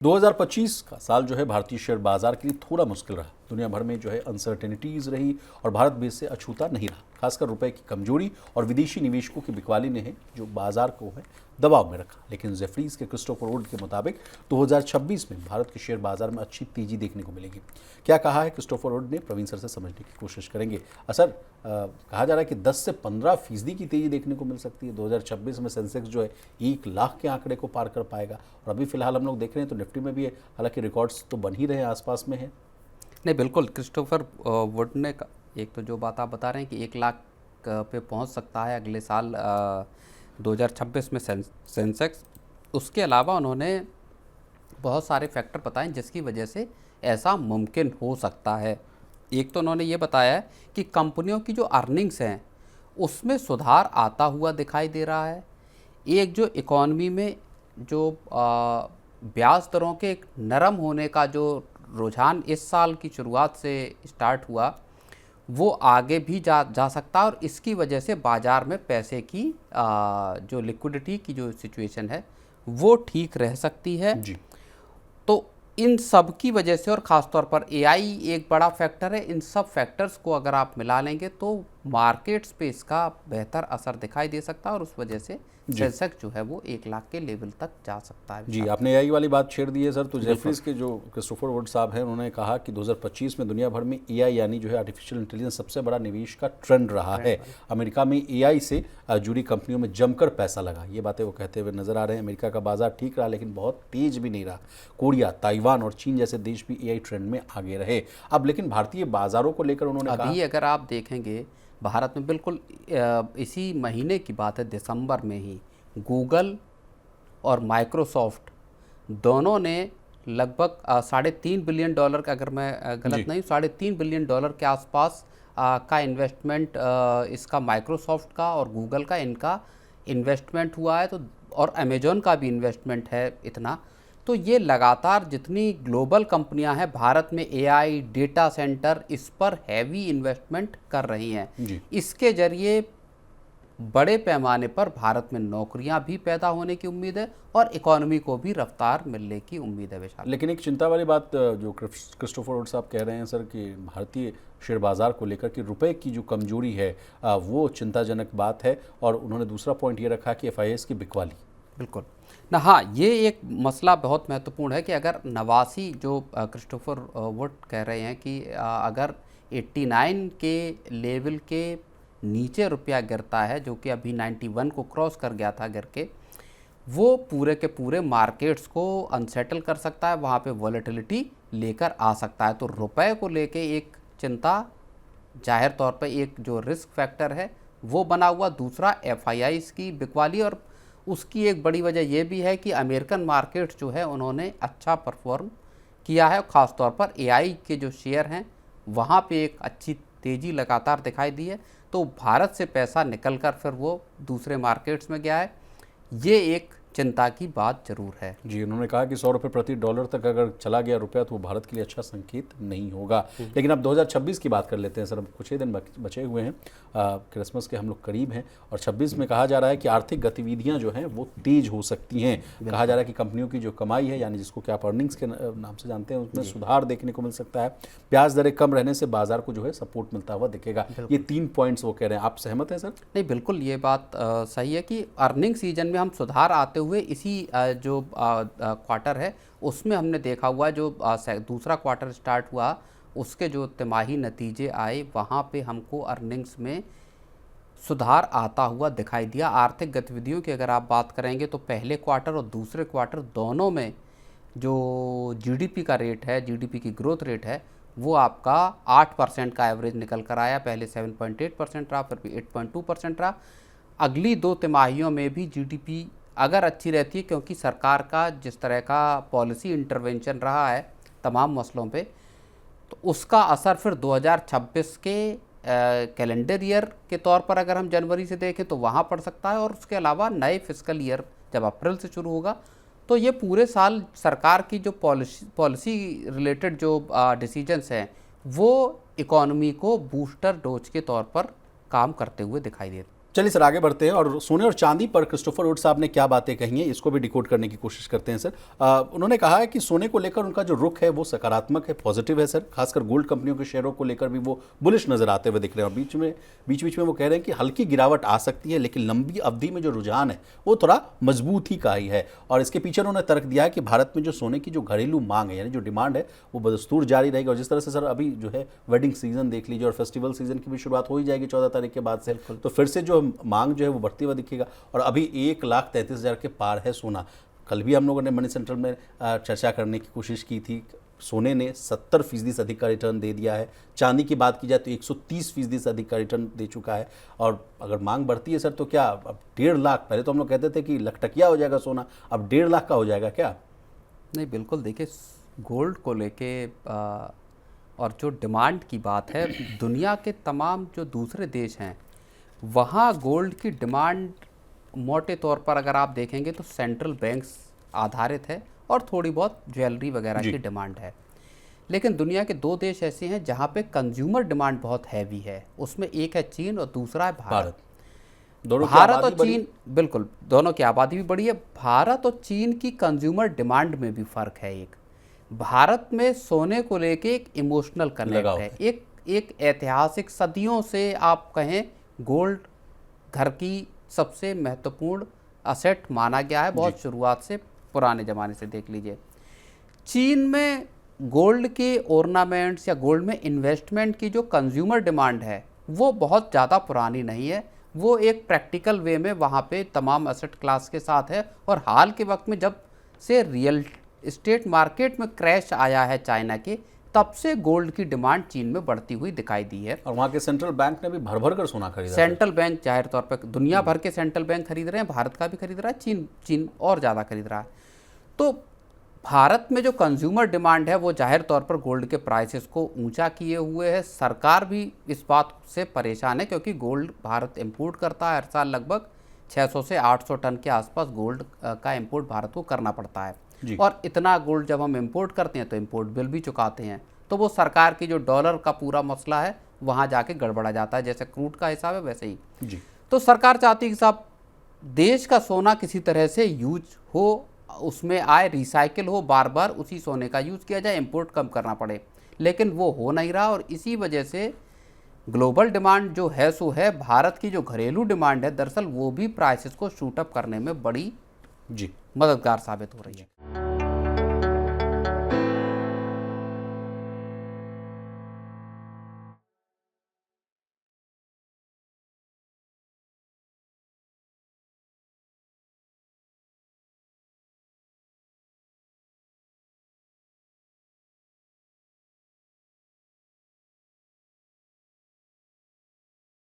2025 का साल जो है भारतीय शेयर बाजार के लिए थोड़ा मुश्किल रहा। दुनिया भर में जो है अनसर्टेनिटीज रही और भारत भी इससे अछूता नहीं रहा। खासकर रुपए की कमजोरी और विदेशी निवेशकों की बिकवाली ने है जो बाजार को है दबाव में रखा। लेकिन जेफरीज के क्रिस्टोफर वुड के मुताबिक 2026 में भारत के शेयर बाजार में अच्छी तेजी देखने को मिलेगी। क्या कहा है क्रिस्टोफर वुड ने, प्रवीण सर से समझने की कोशिश करेंगे। सर, कहा जा रहा है कि 10 से 15% की तेजी देखने को मिल सकती है। 2026 में सेंसेक्स जो है 1 लाख के आंकड़े को पार कर पाएगा। और अभी फिलहाल हम लोग देख रहे हैं तो निफ्टी में भी है, हालांकि रिकॉर्ड्स तो बन ही रहे हैं, आसपास में है। नहीं, बिल्कुल क्रिस्टोफर वुड ने एक तो जो बात आप बता रहे हैं कि 1 लाख पे पहुंच सकता है अगले साल 2026 में सेंसेक्स। उसके अलावा उन्होंने बहुत सारे फैक्टर बताएं जिसकी वजह से ऐसा मुमकिन हो सकता है। एक तो उन्होंने ये बताया है कि कंपनियों की जो अर्निंग्स हैं उसमें सुधार आता हुआ दिखाई दे रहा है। एक जो इकॉनमी में जो ब्याज दरों के एक नरम होने का जो रुझान इस साल की शुरुआत से स्टार्ट हुआ वो आगे भी जा सकता है और इसकी वजह से बाज़ार में पैसे की जो लिक्विडिटी की जो सिचुएशन है वो ठीक रह सकती है जी। तो इन सब की वजह से और ख़ास तौर पर एआई एक बड़ा फैक्टर है। इन सब फैक्टर्स को अगर आप मिला लेंगे तो मार्केट्स पे इसका बेहतर असर दिखाई दे सकता है और उस वजह से सेंसेक्स जो है वो 1 लाख के लेवल तक जा सकता है। जी, आपने एआई वाली बात छेड़ दी है सर। तो जेफरीज के जो क्रिस्टोफर वुड साहब हैं उन्होंने कहा कि 2025 में दुनिया भर में एआई यानी जो है आर्टिफिशियल इंटेलिजेंस सबसे बड़ा निवेश का ट्रेंड रहा है। अमेरिका में एआई से जुड़ी कंपनियों में जमकर पैसा लगा। ये बातें वो कहते हुए नजर आ रहे हैं। अमेरिका का बाजार ठीक रहा लेकिन बहुत तेज भी नहीं रहा। कोरिया, ताइवान और चीन जैसे देश भी एआई ट्रेंड में आगे रहे। अब लेकिन भारतीय बाजारों को लेकर उन्होंने कहा, अभी अगर आप देखेंगे भारत में बिल्कुल इसी महीने की बात है, दिसंबर में ही गूगल और माइक्रोसॉफ्ट दोनों ने लगभग $3.5 बिलियन का, अगर मैं गलत नहीं, $3.5 बिलियन के आसपास का इन्वेस्टमेंट इसका माइक्रोसॉफ्ट का और गूगल का इनका इन्वेस्टमेंट हुआ है। तो और अमेजॉन का भी इन्वेस्टमेंट है इतना। तो ये लगातार जितनी ग्लोबल कंपनियां हैं भारत में एआई डेटा सेंटर इस पर हैवी इन्वेस्टमेंट कर रही हैं। इसके जरिए बड़े पैमाने पर भारत में नौकरियां भी पैदा होने की उम्मीद है और इकोनॉमी को भी रफ्तार मिलने की उम्मीद है। विशाल, लेकिन एक चिंता वाली बात जो क्रिस्टोफर वुड साहब कह रहे हैं सर कि भारतीय शेयर बाजार को लेकर कि रुपए की जो कमजोरी है वो चिंताजनक बात है। और उन्होंने दूसरा पॉइंट ये रखा कि एफआईआईएस की बिकवाली। बिल्कुल ना, हाँ, ये एक मसला बहुत महत्वपूर्ण है कि अगर 89 जो क्रिस्टोफर वुड कह रहे हैं कि अगर 89 के लेवल के नीचे रुपया गिरता है जो कि अभी 91 को क्रॉस कर गया था गिर के, वो पूरे के पूरे मार्केट्स को अनसेटल कर सकता है, वहाँ पे वॉलेटिलिटी लेकर आ सकता है। तो रुपए को लेके एक चिंता जाहिर तौर पे एक जो रिस्क फैक्टर है वो बना हुआ। दूसरा एफआईआईस की बिकवाली और उसकी एक बड़ी वजह यह भी है कि अमेरिकन मार्केट जो है उन्होंने अच्छा परफॉर्म किया है। ख़ास तौर पर एआई के जो शेयर हैं वहाँ पे एक अच्छी तेज़ी लगातार दिखाई दी है। तो भारत से पैसा निकलकर फिर वो दूसरे मार्केट्स में गया है, ये एक चिंता की बात जरूर है। जी, उन्होंने कहा कि $100 प्रति डॉलर तक अगर चला गया रुपया तो वो भारत के लिए अच्छा संकेत नहीं होगा। लेकिन अब 2026 की बात कर लेते हैं सर। अब कुछ ही दिन बचे हुए हैं, क्रिसमस के हम लोग करीब हैं और 26 में कहा जा रहा है कि आर्थिक गतिविधियां जो हैं वो तेज हो सकती हैं। कहा जा रहा है कि कंपनियों की जो कमाई है यानी जिसको कि आप अर्निंग्स के नाम से जानते हैं उसमें सुधार देखने को मिल सकता है। ब्याज दरें कम रहने से बाजार को जो है सपोर्ट मिलता हुआ दिखेगा। ये 3 पॉइंट्स वो कह रहे हैं। आप सहमत हैं सर? नहीं, बिल्कुल ये बात सही है कि अर्निंग सीजन में हम सुधार आते हुए इसी जो क्वार्टर है उसमें हमने देखा हुआ, जो दूसरा क्वार्टर स्टार्ट हुआ उसके जो तिमाही नतीजे आए वहाँ पे हमको अर्निंग्स में सुधार आता हुआ दिखाई दिया। आर्थिक गतिविधियों की अगर आप बात करेंगे तो पहले क्वार्टर और दूसरे क्वार्टर दोनों में जो जीडीपी का रेट है, जीडीपी की ग्रोथ रेट है, वो आपका 8% का एवरेज निकल कर आया। पहले 7.8% रहा, फिर भी 8.2% रहा। अगली 2 तिमाहियों में भी जीडीपी अगर अच्छी रहती है, क्योंकि सरकार का जिस तरह का पॉलिसी इंटरवेंशन रहा है तमाम मसलों पे, तो उसका असर फिर 2026 के कैलेंडर ईयर के तौर पर अगर हम जनवरी से देखें तो वहाँ पड़ सकता है। और उसके अलावा नए फिस्कल ईयर जब अप्रैल से शुरू होगा तो ये पूरे साल सरकार की जो पॉलिसी रिलेटेड जो डिसीजंस हैं वो इकोनॉमी को बूस्टर डोज के तौर पर काम करते हुए दिखाई देते हैं। चलिए सर आगे बढ़ते हैं और सोने और चांदी पर क्रिस्टोफर वुड साहब ने क्या बातें कही हैं इसको भी डिकोड करने की कोशिश करते हैं सर। उन्होंने कहा है कि सोने को लेकर उनका जो रुख है वो सकारात्मक है, पॉजिटिव है सर। खासकर गोल्ड कंपनियों के शेयरों को लेकर भी वो बुलिश नजर आते हुए दिख रहे हैं और बीच में वो कह रहे हैं कि हल्की गिरावट आ सकती है लेकिन लंबी अवधि में जो रुझान है वो थोड़ा मजबूत ही का ही है। और इसके पीछे उन्होंने तर्क दिया है कि भारत में जो सोने की जो घरेलू मांग है यानी जो डिमांड है वो बदस्तूर जारी रहेगी। और जिस तरह से सर अभी जो है वेडिंग सीजन देख लीजिए और फेस्टिवल सीजन की भी शुरुआत हो ही जाएगी 14 तारीख के बाद से, तो फिर से जो मांग जो है वो बढ़ती हुआ दिखेगा। और अभी 1,33,000 के पार है सोना। कल भी हम लोगों ने मनी सेंट्रल में चर्चा करने की कोशिश की थी, सोने ने 70% से अधिक का रिटर्न दे दिया है। चांदी की बात की जाए तो 130% से अधिक का रिटर्न दे चुका है। और अगर मांग बढ़ती है सर तो क्या अब 1.5 लाख, पहले तो हम लोग कहते थे कि लखटकिया हो जाएगा सोना, अब 1.5 लाख का हो जाएगा क्या? नहीं, बिल्कुल देखिए, गोल्ड को लेके और जो डिमांड की बात है, दुनिया के तमाम जो दूसरे देश हैं वहाँ गोल्ड की डिमांड मोटे तौर पर अगर आप देखेंगे तो सेंट्रल बैंक्स आधारित है और थोड़ी बहुत ज्वेलरी वगैरह की डिमांड है। लेकिन दुनिया के 2 देश ऐसे हैं जहाँ पे कंज्यूमर डिमांड बहुत हैवी है, उसमें एक है चीन और दूसरा है भारत। भारत और चीन, बिल्कुल दोनों की आबादी भी बड़ी है। भारत और चीन की कंज्यूमर डिमांड में भी फर्क है। एक भारत में सोने को लेके एक इमोशनल कनेक्ट है, एक ऐतिहासिक सदियों से आप कहें गोल्ड घर की सबसे महत्वपूर्ण असेट माना गया है, बहुत शुरुआत से, पुराने ज़माने से देख लीजिए। चीन में गोल्ड के ऑर्नामेंट्स या गोल्ड में इन्वेस्टमेंट की जो कंज्यूमर डिमांड है वो बहुत ज़्यादा पुरानी नहीं है, वो एक प्रैक्टिकल वे में वहाँ पे तमाम असेट क्लास के साथ है। और हाल के वक्त में जब से रियल एस्टेट मार्केट में क्रैश आया है चाइना के, तब से गोल्ड की डिमांड चीन में बढ़ती हुई दिखाई दी है। और वहाँ के सेंट्रल बैंक ने भी भर भर कर सोना खरीदा। सेंट्रल बैंक जाहिर तौर पर दुनिया भर के सेंट्रल बैंक खरीद रहे हैं, भारत का भी खरीद रहा है, चीन और ज़्यादा खरीद रहा है। तो भारत में जो कंज्यूमर डिमांड है वो जाहिर तौर पर गोल्ड के प्राइसेस को ऊंचा किए हुए है। सरकार भी इस बात से परेशान है क्योंकि गोल्ड भारत इंपोर्ट करता है, हर साल लगभग 600 से 800 टन के आसपास गोल्ड का इंपोर्ट भारत को करना पड़ता है। और इतना गोल्ड जब हम इंपोर्ट करते हैं तो इंपोर्ट बिल भी चुकाते हैं, तो वो सरकार की जो डॉलर का पूरा मसला है वहाँ जाके गड़बड़ा जाता है। जैसे क्रूड का हिसाब है वैसे ही तो सरकार चाहती है कि साहब देश का सोना किसी तरह से यूज हो, उसमें आए, रिसाइकिल हो, बार बार उसी सोने का यूज़ किया जाए, इंपोर्ट कम करना पड़े। लेकिन वो हो नहीं रहा और इसी वजह से ग्लोबल डिमांड जो है सो है, भारत की जो घरेलू डिमांड है दरअसल वो भी प्राइसेस को शूट अप करने में बड़ी मददगार साबित हो रही है।